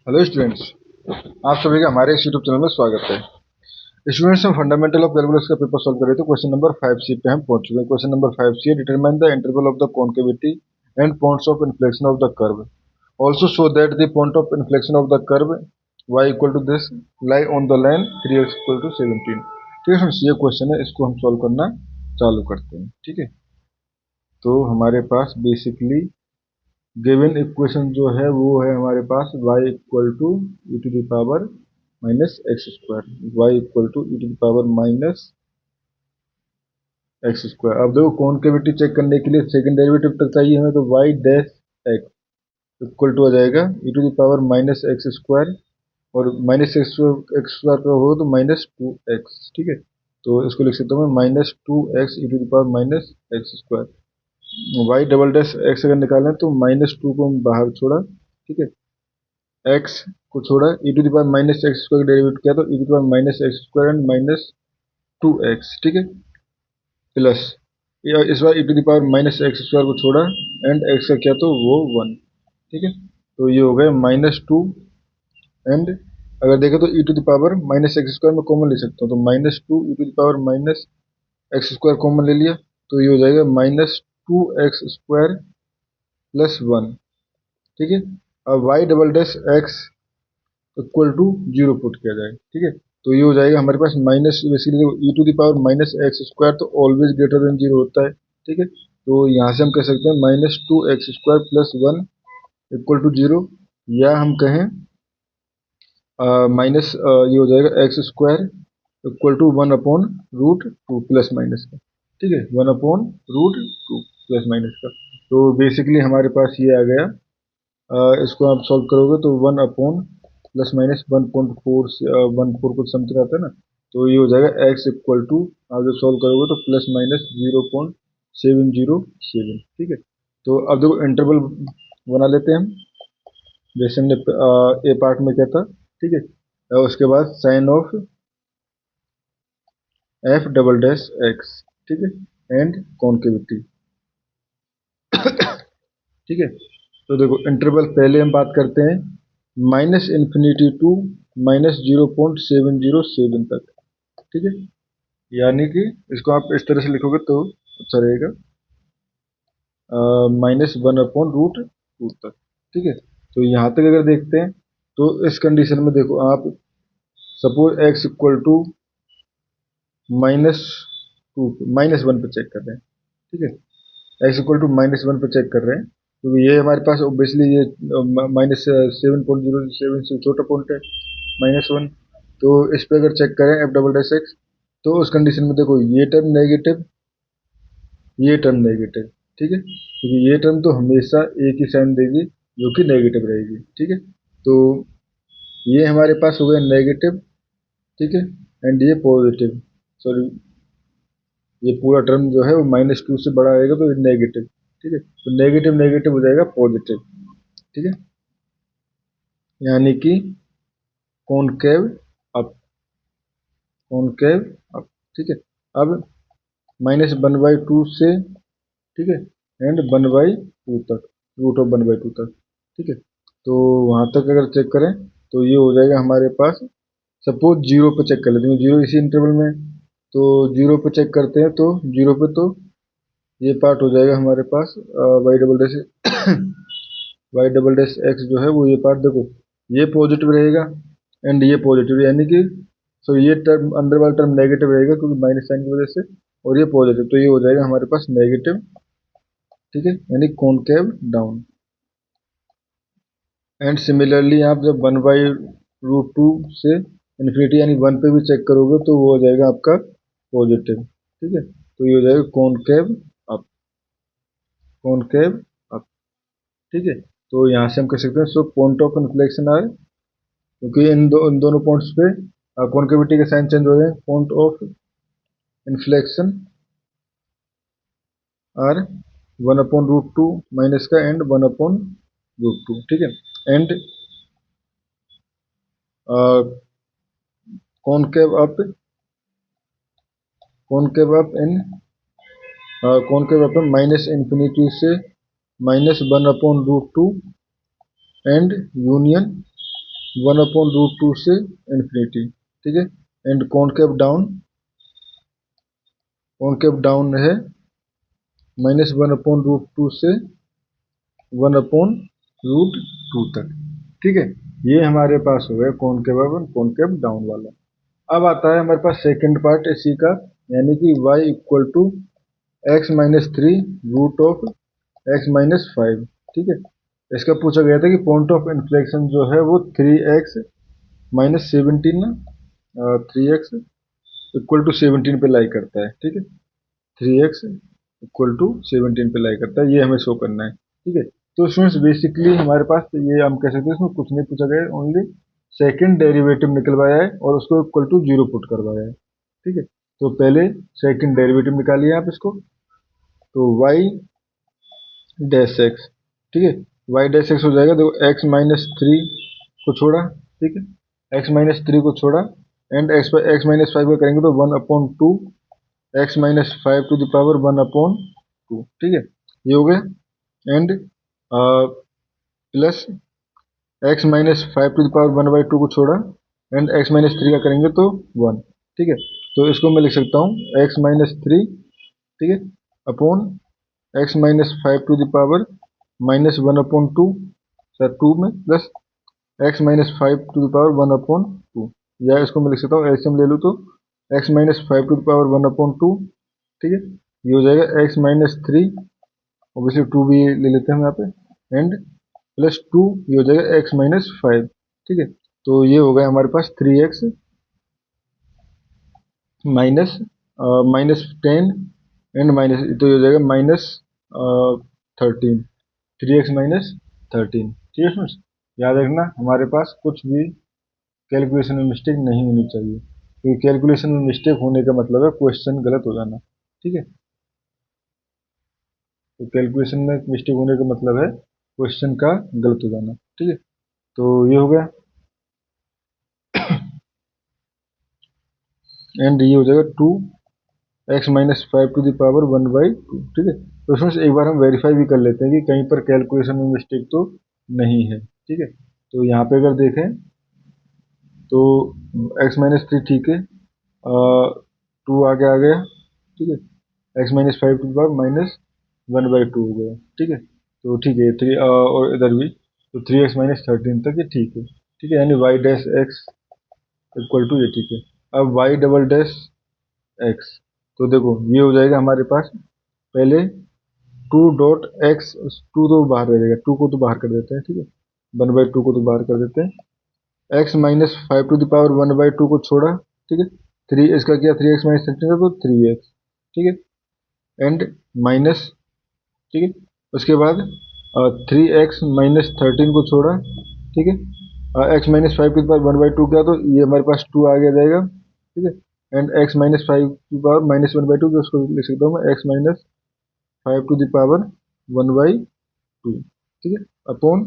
Hello students, आप सभी का हमारे इस यूट्यूब चैनल में स्वागत है। स्टूडेंट्स, हम फंडामेंटल ऑफ कैलकुलस का पेपर सॉल्व कर रहे थे। क्वेश्चन नंबर 5C पे हम पहुंच चुके हैं। क्वेश्चन नंबर 5C है, determine the interval of the concavity and points of inflection of the curve. Also show that the point of inflection of the curve y equal to this lie on the line 3x equal to 17। ठीक है friends, ये question है, इसको हम solve करना चालू करते हैं। ठीक है, तो हमारे पास बेसिकली गिवन इक्वेशन जो है वो है हमारे पास y equal to e to the power minus x square, y equal to e to the power minus x square. अब देखो कॉन्केविटी चेक करने के लिए सेकंड डेरिवेटिव तक चाहिए हमें, तो y dash x equal to आ जाएगा e to the power minus x square, और माइनस एक्स स्क्वायर का होगा तो माइनस टू एक्स। ठीक है, तो इसको लिख सकता हूँ मैं minus two x e to the power minus x square. Y double dash x अगर निकालें तो माइनस टू को हम बाहर छोड़ा, ठीक है, एक्स को छोड़ा, e to the power minus x square का डेरिवेटिव किया तो e to the power minus x square and minus two x. ठीक है, प्लस इस बार e to the power minus x square को छोड़ा एंड एक्स का किया तो वो वन। ठीक है, तो ये हो गया माइनस टू एंड अगर देखें तो e to the power minus x square में कॉमन ले सकता हूँ, तो minus two e to the power minus x square common ले लिया तो ये हो जाएगा minus two x square plus one. ठीक है, अब y double dash x equal to zero put किया जाए। ठीक है, तो ये हो जाएगा हमारे पास minus, basically e to the power minus x square तो ऑलवेज ग्रेटर देन जीरो होता है। ठीक है, तो यहाँ से हम कह सकते हैं minus two x square plus one equal to zero, या हम कहें माइनस ये हो जाएगा x square equal to one upon root two plus minus का। ठीक है, one upon root two plus minus का। तो बेसिकली हमारे पास ये आ गया। इसको आप सॉल्व करोगे तो वन अपॉन प्लस माइनस 1.4 से 1.4 कुछ समथिंग आता है ना, तो ये हो जाएगा x इक्वल टू, आप जब सॉल्व करोगे तो प्लस माइनस 0.707। ठीक है, तो अब देखो इंटरवल बना लेते हैं हम, जैसे हमने ए पार्ट में किया था। ठीक है, और उसके बाद sign of f double dash x, ठीक है, एंड कॉन्केविटी। ठीक है, तो देखो इंटरवल पहले हम बात करते हैं माइनस इन्फिनिटी टू माइनस 0.707 तक। ठीक है, यानी कि इसको आप इस तरह से लिखोगे तो अच्छा रहेगा, minus one upon root two तक। ठीक है, तो यहाँ तक अगर देखते हैं तो इस कंडीशन में देखो आप, suppose x equal to minus two minus one पे चेक कर रहे हैं। ठीक है, x equal to minus one पे चेक कर रहे हैं, तो ये हमारे पास ऑब्वियसली ये माइनस 7.07 से छोटा पॉइंट है माइनस वन। तो इस पे अगर चेक करें एफ डबल डैश एक्स, तो उस कंडीशन में देखो ये टर्म नेगेटिव, ये टर्म नेगेटिव। ठीक है, क्योंकि ये टर्म तो हमेशा एक ही साइन देगी जो कि नेगेटिव रहेगी। ठीक है, तो ये हमारे पास हो गया नेगेटिव। ठीक है, एंड ये पॉजिटिव, सॉरी ये पूरा टर्म जो है वो माइनस टू से बड़ा आएगा तो नेगेटिव। ठीक है, तो नेगेटिव नेगेटिव हो जाएगा पॉजिटिव। ठीक है, यानी कि कॉनकेव अप, कॉनकेव अप। ठीक है, अब माइनस वन बाई टू से, ठीक है, एंड वन बाई टू तक, root of one by two तक। ठीक है, तो वहाँ तक अगर चेक करें तो ये हो जाएगा हमारे पास, सपोज जीरो पे चेक कर लेते हैं, जीरो इसी इंटरवल में, तो जीरो पे चेक करते हैं तो जीरो पे तो ये पार्ट हो जाएगा हमारे पास y double dash y double dash x जो है वो ये पार्ट देखो ये पॉजिटिव रहेगा एंड ये पॉजिटिव, यानी कि सो ये टर्म अंदर वाला टर्म नेगेटिव रहेगा क्योंकि माइनस साइन की वजह से, और ये पॉजिटिव, तो ये हो जाएगा हमारे पास नेगेटिव। ठीक है, यानी कॉनकेव डाउन। एंड सिमिलरली आप जब वन बाई रूट टू से इन्फिनिटी यानी वन पे भी चेक करोगे तो वो हो जाएगा आपका पॉजिटिव। ठीक है, तो ये हो जाएगा कॉनकेव अप, कॉनकेव अप। ठीक है, तो यहाँ से हम कह सकते हैं so point of inflection are, क्योंकि इन दोनों पॉइंट्स पे कॉन्केविटी के साइन चेंज हो रहे हैं, point of inflection are one upon root two minus का and one upon root two. ठीक है, and concave up, concave up in concave up minus infinity से minus one upon root two and union 1/√2 से infinity, ठीक है। And concave down है -1/√2 से 1/√2 तक, ठीक है। ये हमारे पास हो गया concave up and concave down वाला। अब आता है हमारे पास सेकंड पार्ट इसी का, यानी कि y इक्वल टू x-3√x-5, ठीक है। इसका पूछा गया था कि पॉइंट ऑफ इन्फ्लेक्शन जो है वो 3x-17 ना, 3x इक्वल टू 17 पे लाई करता है, ठीक है। 3x इक्वल टू 17 पे लाई करता है, ये हमें शो करना है, ठीक है। तो स्टूडेंट्स बेसिकली हमारे पास तो ये हम कह सकते हैं, इसमें कुछ नहीं पूछा गया, ओनली सेकंड डेरिवेटिव निकलवाया है और उसको इक्वल टू 0 पुट करवाया है, ठीक है। तो पहले सेकंड डेरिवेटिव निकालिए आप इसको, तो y डैश एक्स, ठीक है। y डैश एक्स हो जाएगा, देखो x-3 को छोड़ा, ठीक है, x-3 को छोड़ा एंड x-5 का करेंगे तो 1/2 x-5 टू द पावर 1/2, ठीक है, ये हो गया। And plus x-5 to the power 1/2 को छोड़ा एंड x-3 का करेंगे तो 1, ठीक है। तो इसको मैं लिख सकता हूँ x-3, ठीक है, upon x-5 to the power -1/2, sir 2 में plus x-5 to the power 1/2, या इसको मैं लिख सकता हूँ एलसीएम ले लूँ तो x-5 टू द पावर 1/2, ठीक है। ये हो जाएगा x-3, ऑब्वियसली 2 भी ले लेते हैं हम यहाँ पे, एंड प्लस 2, ये हो जाएगा x-5, ठीक है। तो ये हो गया हमारे पास 3x माइनस -10 एंड माइनस, तो ये हो जाएगा -13, 3x-13, ठीक है फ्रेंड्स। याद रखना हमारे पास कुछ भी कैलकुलेशन में मिस्टेक नहीं होनी चाहिए, क्योंकि कैलकुलेशन में मिस्टेक होने का मतलब है क्वेश्चन गलत हो जाना, ठीक है। तो कैलकुलेशन में मिस्टेक होने का मतलब है क्वेश्चन का गलत हो जाना, ठीक है। तो ये हो गया एंड ये हो जाएगा 2x-5 टू द पावर 1/2, ठीक है। तो फ्रेंड्स एक बार हम वेरीफाई भी कर लेते हैं कि कहीं पर कैलकुलेशन में मिस्टेक तो नहीं है, ठीक है। तो यहाँ पे अगर देखें तो x-3 ठीक है, 2 आगे आ गया, ठीक है, x-5 टू द पावर -1/2 हो गया, ठीक है। तो ठीक है 3, और इधर भी तो 3x-13 तक ये ठीक है, ठीक है, यानी y dash x equal to ये, ठीक है। अब y डबल डैश एक्स, तो देखो ये हो जाएगा हमारे पास, पहले 2.x, 2 तो बाहर रह जाएगा, 2 को तो बाहर कर देते हैं, ठीक है, 1/2 को तो बाहर कर देते हैं, x-5 टू द पावर 1/2 को छोड़ा, ठीक है, 3 इसका किया 3x-13 का तो 3x, ठीक है, एंड माइनस, ठीक है, उसके बाद 3x-13 को छोड़ा, ठीक है, x-5 की पावर 1/2 किया तो ये हमारे पास 2 आ गया जाएगा, ठीक है, एंड x-5 की पावर -1/2, जो उसको लिख सकता हूँ मैं x-5 टू द पावर 1/2, ठीक है, upon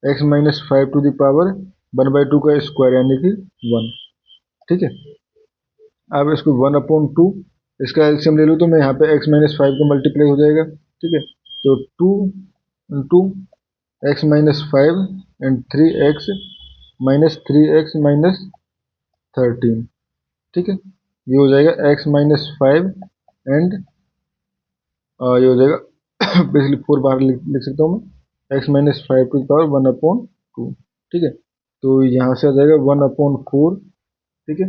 x-5 to the power 1/2 का स्क्वायर यानी कि 1, ठीक है। अब इसको 1/2, इसका एलसीएम ले लूँ तो मैं यहाँ पे x-5 का मल्टीप्लाई हो जाएगा, ठीक है। तो 2 इंटू x-5 एंड 3x-13, ठीक है, ये हो जाएगा x-5 एंड ये हो जाएगा बेसिकली 4 बाहर लिख सकता हूँ मैं, x-5 टू द पावर 1/2, ठीक है। तो यहाँ से आ जाएगा 1/4, ठीक है,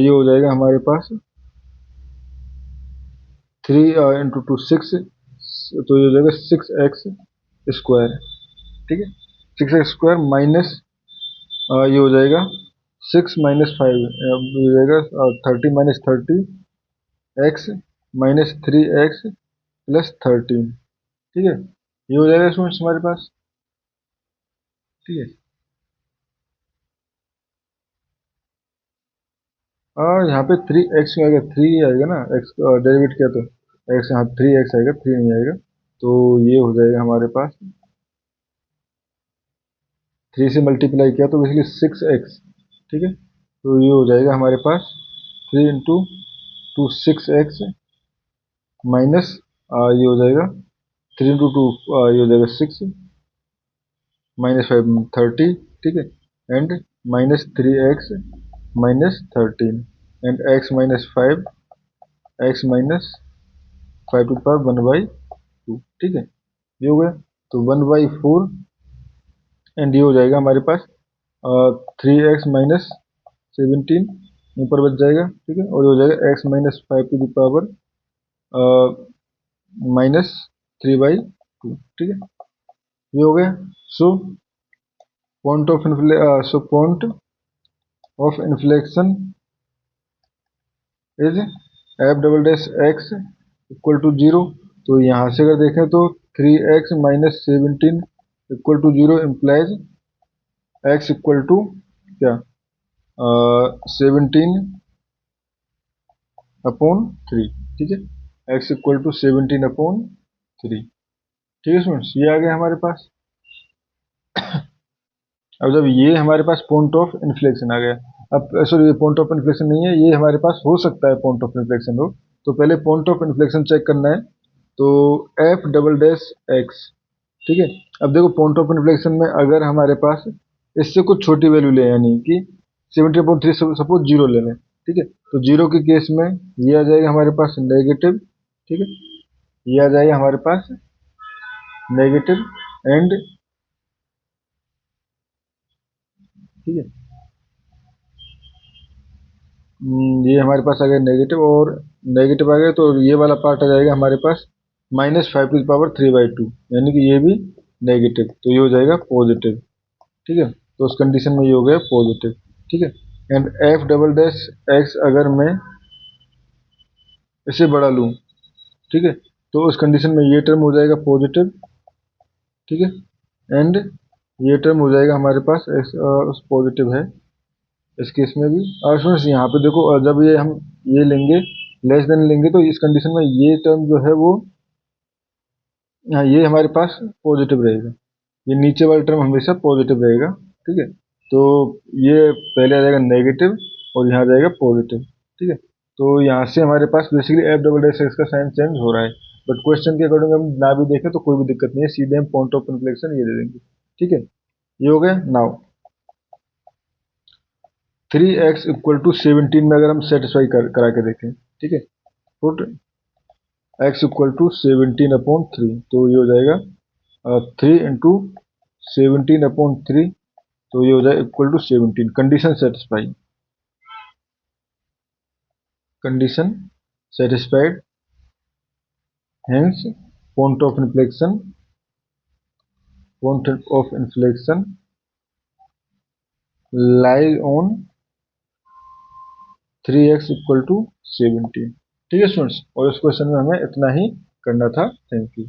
ये हो जाएगा हमारे पास 3 इंटू 2 6, तो ये हो जाएगा 6x स्क्वायर, ठीक है, 6x स्क्वायर माइनस ये हो जाएगा 6-5, ये हो जाएगा 30-30x-3x+13, ठीक है, ये हो जाएगा स्टूडेंट्स हमारे पास, ठीक है। यहाँ पे 3x आएगा, 3 आएगा ना, x डेरिवेट किया तो x, यहाँ 3x आएगा, 3 नहीं आएगा, तो ये हो जाएगा हमारे पास 3 से मल्टीप्लाई किया तो बेसिकली 6x, ठीक है। तो ये हो जाएगा हमारे पास 3 इंटू 2 6x माइनस ये हो जाएगा 3 इंटू 2 ये हो जाएगा 6 -5 30, ठीक है, and minus 3x minus 13 and x minus 5 x minus 5 to the power 1/2। ठीक है, ये हो गया। तो 1/4 एंड ये हो जाएगा हमारे पास 3x माइनस 17 ऊपर बच जाएगा। ठीक है, और ये हो जाएगा x minus 5 to the power minus 3/2। ठीक है, ये हो गया। So point of inflection is f double dash x equal to 0। तो यहाँ से अगर देखें तो 3x minus 17 equal to 0 implies x equal to क्या 17 अपॉन 3। ठीक है, x इक्वल टू 17 अपॉन 3। ठीक है स्टूडेंट्स, ये आ गया हमारे पास। अब जब ये हमारे पास पॉइंट ऑफ इन्फ्लेक्शन आ गया, अब सॉरी ये पॉइंट ऑफ इन्फ्लेक्शन नहीं है, ये हमारे पास हो सकता है पॉइंट ऑफ इन्फ्लेक्शन हो। तो पहले पॉइंट ऑफ इन्फ्लेक्शन चेक करना है। तो एफ डबल डैश एक्स। ठीक है, अब देखो पॉइंट ऑफ इन्फ्लेक्शन में अगर हमारे पास इससे कुछ छोटी वैल्यू ले, यानी कि 70/3 सपोज 0 ले लें। ठीक है, तो 0 के केस में ये आ जाएगा हमारे पास नेगेटिव। ठीक है, ये आ जाएगा हमारे पास नेगेटिव एंड ठीक है ये हमारे पास आ गया नेगेटिव, और नेगेटिव आ गया तो ये वाला पार्ट आ जाएगा हमारे पास -5^3/2, यानी कि ये भी नेगेटिव, तो ये हो जाएगा पॉजिटिव। ठीक है, तो उस कंडीशन में ये हो गया पॉजिटिव। ठीक है, and F double dash x अगर मैं इसे बढ़ा लूँ, ठीक है, तो उस कंडीशन में ये टर्म हो जाएगा पॉजिटिव। ठीक है, एंड ये टर्म हो जाएगा हमारे पास एक्स पॉजिटिव है इस केस में भी। और स्टूडेंट्स यहाँ पे देखो जब ये हम ये लेंगे लेस देन लेंगे तो इस कंडीशन में ये टर्म जो है वो ये हमारे पास पॉजिटिव रहेगा, ये नीचे वाला टर्म हमेशा पॉजिटिव रहेगा। ठीक है, तो ये पहले आ जाएगा नेगेटिव और यहाँ आ जाएगा पॉजिटिव। ठीक है, तो यहाँ से हमारे पास basically f double dash x का साइन चेंज हो रहा है, बट क्वेश्चन के अकॉर्डिंग हम ना भी देखें तो कोई भी दिक्कत नहीं है, सीधे हम पॉइंट ऑफ इन्फ्लेक्शन ये दे देंगे। ठीक है, ये हो गया। नाउ 3x इक्वल टू 17 में अगर हम सेटिस्फाई करा के देखें। ठीक है, पुट x इक्वल टू 17/3, तो ये हो जाएगा 3 × 17/3, तो ये हो जाएगा equal to 17। Condition satisfy, condition satisfied, hence point of inflection lie on 3x equal to 17। ठीक है स्टूडेंट्स, और इस क्वेश्चन में हमें इतना ही करना था। Thank you.